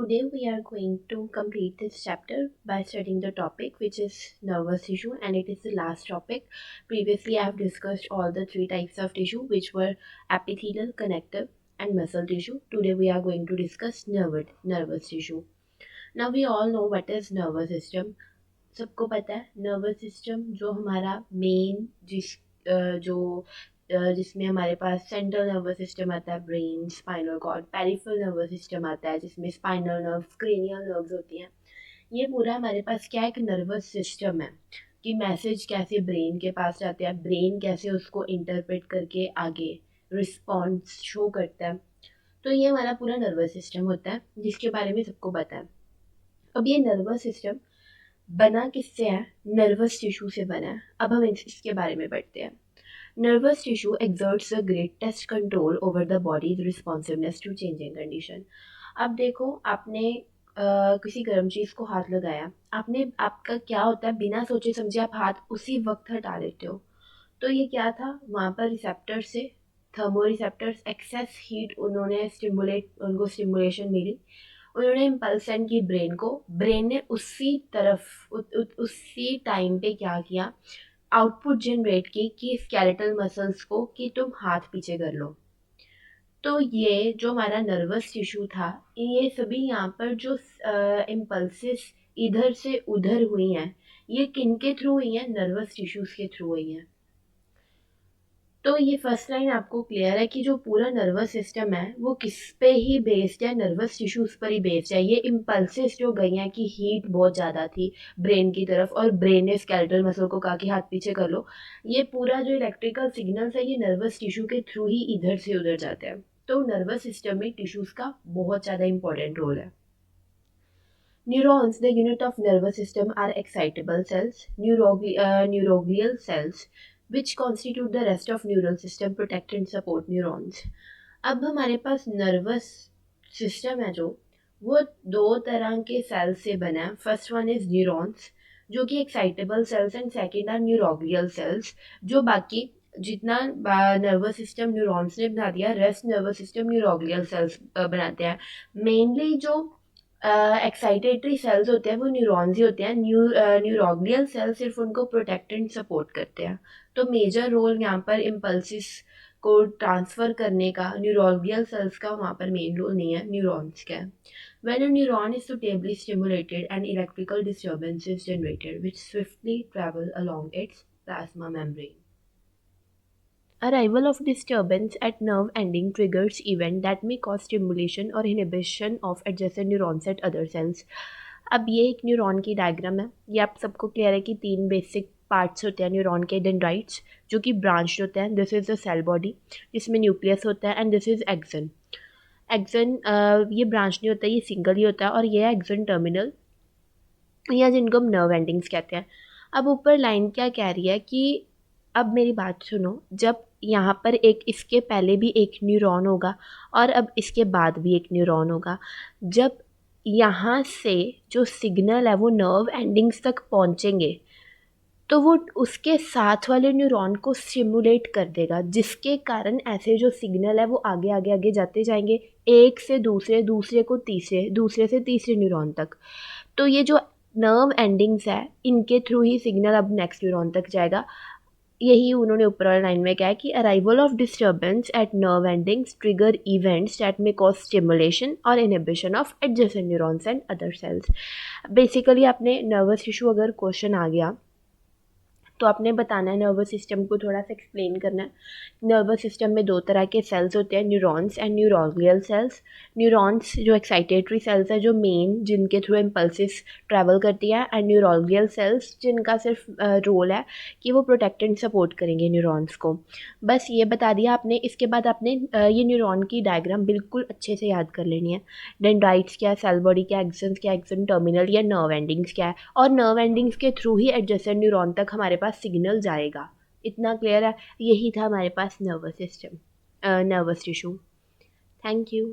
Today we are going to complete this chapter by studying the topic which is nervous tissue, and it is the last topic. Previously I have discussed all the three types of tissue which were epithelial, connective and muscle tissue. Today we are going to discuss nervous tissue. Now we all know what is nervous system. सबको पता है nervous system जो हमारा main जिसमें हमारे पास central nervous system आता है, brain, spinal cord, peripheral nervous system आता है जिसमें स्पाइनल नर्व्स, क्रेनियल नर्व्स होती हैं. ये पूरा हमारे पास क्या एक नर्वस सिस्टम है कि मैसेज कैसे ब्रेन के पास जाते हैं, ब्रेन कैसे उसको इंटरप्रेट करके आगे रिस्पॉन्स शो करता है. तो ये हमारा पूरा नर्वस सिस्टम होता है जिसके बारे में सबको पता है. अब ये नर्वस सिस्टम बना किससे है? नर्वस टिश्यू से बना है. अब हम इसके बारे में पढ़ते हैं. Nervous tissue exerts a greatest control over the body's responsiveness to changing condition. अब देखो, आपने किसी गर्म चीज़ को हाथ लगाया, आपका क्या होता है, बिना सोचे समझे आप हाथ उसी वक्त हटा लेते हो. तो ये क्या था, वहाँ पर रिसेप्टर से थर्मो रिसेप्टर्स एक्सेस हीट उनको स्टिमुलेशन मिली, उन्होंने इम्पल्स सेंड की ब्रेन को. ब्रेन ने उसी तरफ उसी टाइम पे क्या किया, आउटपुट जनरेट की कि स्केलेटल मसल्स को कि तुम हाथ पीछे कर लो. तो ये जो हमारा नर्वस टिश्यू था, ये सभी यहाँ पर जो इम्पल्सेस इधर से उधर हुई हैं, ये किन के थ्रू हुई हैं? नर्वस टिश्यूज़ के थ्रू हुई हैं. तो ये फर्स्ट लाइन आपको क्लियर है कि जो पूरा नर्वस सिस्टम है वो किस पे ही बेस्ड है? नर्वस टिश्यूज़ पर ही बेस्ड है. ये इम्पल्सेस जो गई हैं कि हीट बहुत ज़्यादा थी ब्रेन की तरफ और ब्रेन ने स्केलेटल मसल को कहा कि हाथ पीछे कर लो, ये पूरा जो इलेक्ट्रिकल सिग्नल्स है ये नर्वस टिश्यू के थ्रू ही इधर से उधर जाते हैं. तो नर्वस सिस्टम में टिश्यूज़ का बहुत ज़्यादा इंपॉर्टेंट रोल है. Neurons, the unit of nervous system, are excitable cells, neuroglial cells, which constitute the rest of neural system, protect and support neurons. अब हमारे पास नर्वस सिस्टम है जो, वो दो तरह के सेल्स से बना है. फर्स्ट वन इज न्यूरॉन्स जो कि excitable cells and second are neuroglial cells जो बाकी जितना नर्वस सिस्टम न्यूरॉन्स ने बना दिया, rest nervous system neuroglial cells बनाते हैं. मेनली जो एक्साइटेटरी सेल्स होते हैं वो न्यूरॉन्स ही होते हैं. न्यूरोग्लियल सेल्स सिर्फ उनको प्रोटेक्ट एंड सपोर्ट करते हैं. तो मेजर रोल यहाँ पर इम्पल्सिस को ट्रांसफ़र करने का न्यूरोग्लियल सेल्स का वहाँ पर मेन रोल नहीं है, न्यूरॉन्स का है. When a neuron is suitably stimulated, an electrical disturbance is generated which swiftly travel along its plasma membrane. Arrival of disturbance at nerve ending triggers event that may cause stimulation or inhibition of adjacent neurons at other cells. अब ये एक neuron की diagram है. ये आप सबको clear है कि तीन बेसिक पार्ट्स होते हैं न्यूरॉन के. डेंड्राइट्स जो कि ब्रांच होते हैं, this is the cell body जिसमें न्यूक्लियस होता है, and this is axon. Axon ये ब्रांच नहीं होता, ये सिंगल ही होता है, और ये है एक्सन टर्मिनल या जिनको हम नर्व एंडिंग्स कहते हैं. अब ऊपर लाइन क्या कह रही है कि अब मेरी बात सुनो, जब यहाँ पर एक इसके पहले भी एक न्यूरॉन होगा और अब इसके बाद भी एक न्यूरॉन होगा, जब यहाँ से जो सिग्नल है वो नर्व एंडिंग्स तक पहुँचेंगे तो वो उसके साथ वाले न्यूरॉन को स्टिमुलेट कर देगा, जिसके कारण ऐसे जो सिग्नल है वो आगे आगे आगे जाते जाएंगे, एक से दूसरे, दूसरे को तीसरे, दूसरे से तीसरे न्यूरॉन तक. तो ये जो नर्व एंडिंग्स है इनके थ्रू ही सिग्नल अब नेक्स्ट न्यूरॉन तक जाएगा. यही उन्होंने ऊपर वाली लाइन में कहा है कि arrival of disturbance at nerve endings trigger events that may cause stimulation और inhibition of adjacent neurons and other cells. Basically आपने नर्वस टिश्यू अगर क्वेश्चन आ गया तो आपने बताना है, नर्वस सिस्टम को थोड़ा सा एक्सप्लेन करना है. नर्वस सिस्टम में दो तरह के सेल्स होते हैं, neurons and neuroglial sales. Neurons जो एक्साइटेटरी सेल्स है जो मेन जिनके थ्रू इम्पल्सिस ट्रैवल करती है, एंड न्यूरोग्लियल सेल्स जिनका सिर्फ रोल है कि वो प्रोटेक्ट एंड सपोर्ट करेंगे न्यूरॉन्स को. बस ये बता दिया आपने. इसके बाद आपने ये न्यूरॉन की डायग्राम बिल्कुल अच्छे से याद कर लेनी है. डेंड्राइट्स क्या है, सेल बॉडी क्या, एक्सन्स क्या, एक्सन टर्मिनल या नर्व एंडिंग्स क्या है, और नर्व एंडिंग्स के थ्रू ही एडजेसेंट न्यूरॉन तक हमारे पास सिग्नल जाएगा. इतना क्लियर है? यही था हमारे पास nervous system, nervous tissue. Thank you.